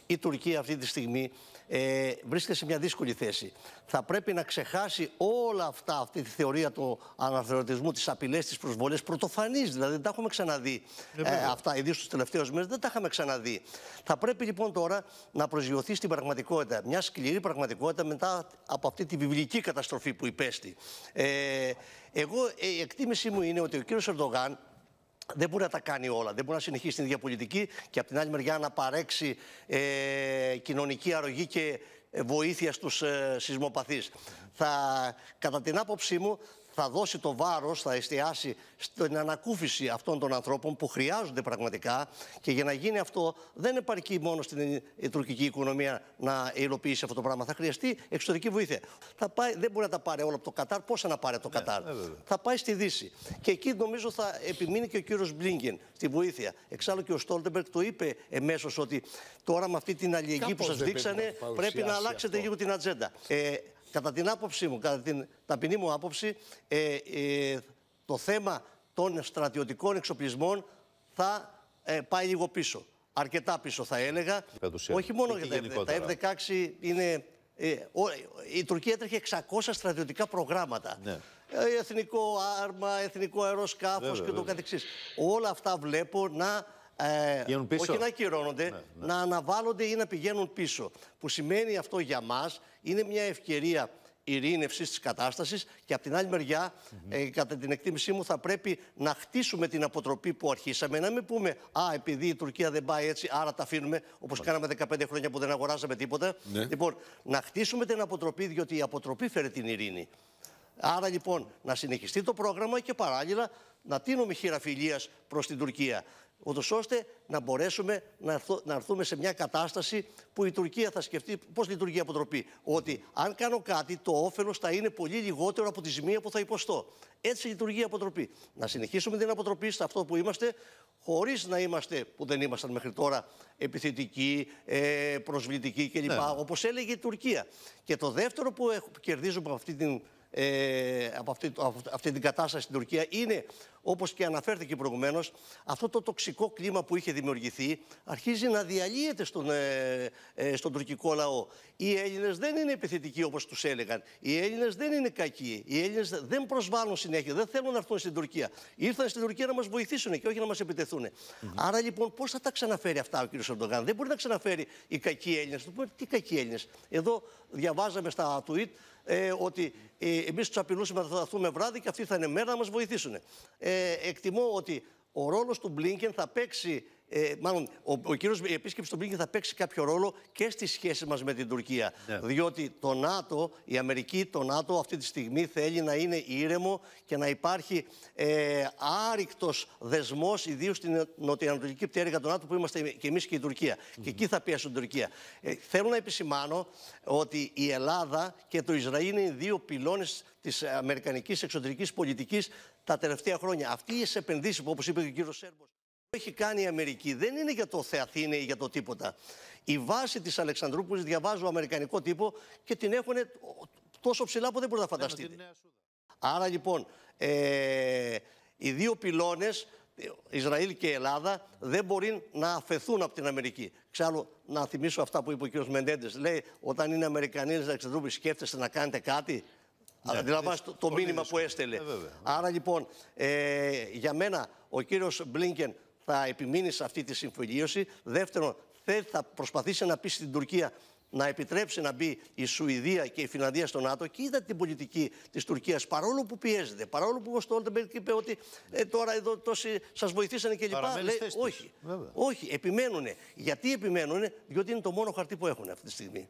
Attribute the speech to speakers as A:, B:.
A: η Τουρκία αυτή τη στιγμή βρίσκεται σε μια δύσκολη θέση. Θα πρέπει να ξεχάσει όλα αυτά, αυτή τη θεωρία του αναθεωρητισμού, τις απειλές, τις προσβολές, πρωτοφανείς, δηλαδή δεν τα έχουμε ξαναδεί αυτά, ιδίως τους τελευταίους μέρες δεν τα είχαμε ξαναδεί. Θα πρέπει λοιπόν τώρα να προσγειωθεί στην πραγματικότητα, μια σκληρή πραγματικότητα μετά από αυτή τη βιβλική καταστροφή που υπέστη. Εγώ, η εκτίμησή μου είναι ότι ο κύριος Ερντογάν δεν μπορεί να τα κάνει όλα. Δεν μπορεί να συνεχίσει την ίδια πολιτική και από την άλλη μεριά να παρέξει κοινωνική αρρωγή και βοήθεια στους σεισμοπαθείς. Κατά την άποψή μου, θα δώσει το βάρος, θα εστιάσει στην ανακούφιση αυτών των ανθρώπων που χρειάζονται πραγματικά και για να γίνει αυτό δεν επαρκεί μόνο στην τουρκική οικονομία να υλοποιήσει αυτό το πράγμα. Θα χρειαστεί εξωτερική βοήθεια. Δεν μπορεί να τα πάρει όλα από το Κατάρ. Πόσα να πάρει από το Κατάρ. Θα πάει στη Δύση. Και εκεί νομίζω θα επιμείνει και ο κύριος Μπλίνκεν στη βοήθεια. Εξάλλου και ο Στόλτεμπεργκ το είπε εμέσως ότι τώρα με αυτή την αλληλεγγύη που σας δείξανε πρέπει να αλλάξετε λίγο την ατζέντα. Κατά την άποψή μου, κατά την ταπεινή μου άποψη, το θέμα των στρατιωτικών εξοπλισμών θα πάει λίγο πίσω. Αρκετά πίσω θα έλεγα. Όχι μόνο για τα F-16 είναι... η Τουρκία έτρεχε 600 στρατιωτικά προγράμματα. Ναι. Εθνικό άρμα, εθνικό αεροσκάφος και το καθεξής. Όλα αυτά βλέπω να... όχι να ακυρώνονται, να αναβάλλονται ή να πηγαίνουν πίσω. Που σημαίνει αυτό για μας είναι μια ευκαιρία ειρήνευσης της κατάστασης και από την άλλη μεριά, κατά την εκτίμησή μου, θα πρέπει να χτίσουμε την αποτροπή που αρχίσαμε. Να μην πούμε, επειδή η Τουρκία δεν πάει έτσι, άρα τα αφήνουμε, όπως κάναμε 15 χρόνια που δεν αγοράζαμε τίποτα. Λοιπόν, να χτίσουμε την αποτροπή, διότι η αποτροπή φέρει την ειρήνη. Άρα λοιπόν να συνεχιστεί το πρόγραμμα και παράλληλα να τίνουμε χείρα φιλίας προς την Τουρκία, ούτως ώστε να μπορέσουμε να έρθουμε σε μια κατάσταση που η Τουρκία θα σκεφτεί πώς λειτουργεί η αποτροπή. Ότι αν κάνω κάτι, το όφελος θα είναι πολύ λιγότερο από τη ζημία που θα υποστώ. Έτσι λειτουργεί η αποτροπή. Να συνεχίσουμε την αποτροπή σε αυτό που είμαστε, χωρίς να είμαστε, που δεν ήμασταν μέχρι τώρα, επιθετικοί, προσβλητικοί κλπ. Όπως έλεγε η Τουρκία. Και το δεύτερο που κερδίζουμε από αυτή την κατάσταση στην Τουρκία είναι, όπως και αναφέρθηκε προηγουμένως, αυτό το τοξικό κλίμα που είχε δημιουργηθεί αρχίζει να διαλύεται στον τουρκικό λαό. Οι Έλληνες δεν είναι επιθετικοί όπως τους έλεγαν. Οι Έλληνες δεν είναι κακοί. Οι Έλληνες δεν προσβάλλουν συνέχεια. Δεν θέλουν να έρθουν στην Τουρκία. Ήρθαν στην Τουρκία να μας βοηθήσουν και όχι να μας επιτεθούν. Άρα λοιπόν πώς θα τα ξαναφέρει αυτά ο κ. Ερντογάν? Δεν μπορεί να ξαναφέρει οι κακοί Έλληνες. Τι κακοί Έλληνες? Εδώ διαβάζαμε στα tweet ότι εμείς τους απειλούσαμε ότι θα έρθουμε βράδυ και αυτοί θα είναι μέρα να μας βοηθήσουν. Εκτιμώ ότι ο ρόλος του Μπλίνκεν θα παίξει, η επίσκεψη του Μπλίνκεν θα παίξει κάποιο ρόλο και στις σχέσεις μας με την Τουρκία. Διότι το ΝΑΤΟ, η Αμερική, το ΝΑΤΟ αυτή τη στιγμή θέλει να είναι ήρεμο και να υπάρχει άρρηκτος δεσμός, ιδίως στην νοτιοανατολική πτέρυγα του ΝΑΤΟ που είμαστε και εμείς και η Τουρκία. Και εκεί θα πιέσουν την Τουρκία. Θέλω να επισημάνω ότι η Ελλάδα και το Ισραήλ είναι οι δύο πυλώνες της αμερικανικής εξωτερικής πολιτικής τα τελευταία χρόνια. Αυτές οι επενδύσεις που, όπως είπε και ο κύριος Σέρμπος, που έχει κάνει η Αμερική δεν είναι για το Θεαθήνε ή για το τίποτα. Η βάση της Αλεξανδρούπολης, διαβάζω αμερικανικό τύπο και την έχουν τόσο ψηλά που δεν μπορείτε να φανταστείτε. Άρα λοιπόν οι δύο πυλώνες, Ισραήλ και Ελλάδα, δεν μπορεί να αφαιθούν από την Αμερική. Ξάλλου, να θυμίσω αυτά που είπε ο κ. Μεντέντες. Λέει, όταν είναι Αμερικανοί της Αλεξανδρούπολης, σκέφτεστε να κάνετε κάτι? Αντιλαμβάνεστε το μήνυμα που έστελε. Άρα λοιπόν, για μένα ο κύριος Μπλίνκεν θα επιμείνει σε αυτή τη συμφιλίωση. Δεύτερον, θα προσπαθήσει να πει στην Τουρκία να επιτρέψει να μπει η Σουηδία και η Φινλανδία στο ΝΑΤΟ. Και είδατε την πολιτική της Τουρκίας, παρόλο που πιέζεται, παρόλο που ο Στόλτεμπεργκ είπε ότι τώρα εδώ τόσοι σας βοηθήσανε κλπ. Όχι, όχι, επιμένουνε. Γιατί επιμένουνε? Διότι είναι το μόνο χαρτί που έχουν αυτή τη στιγμή.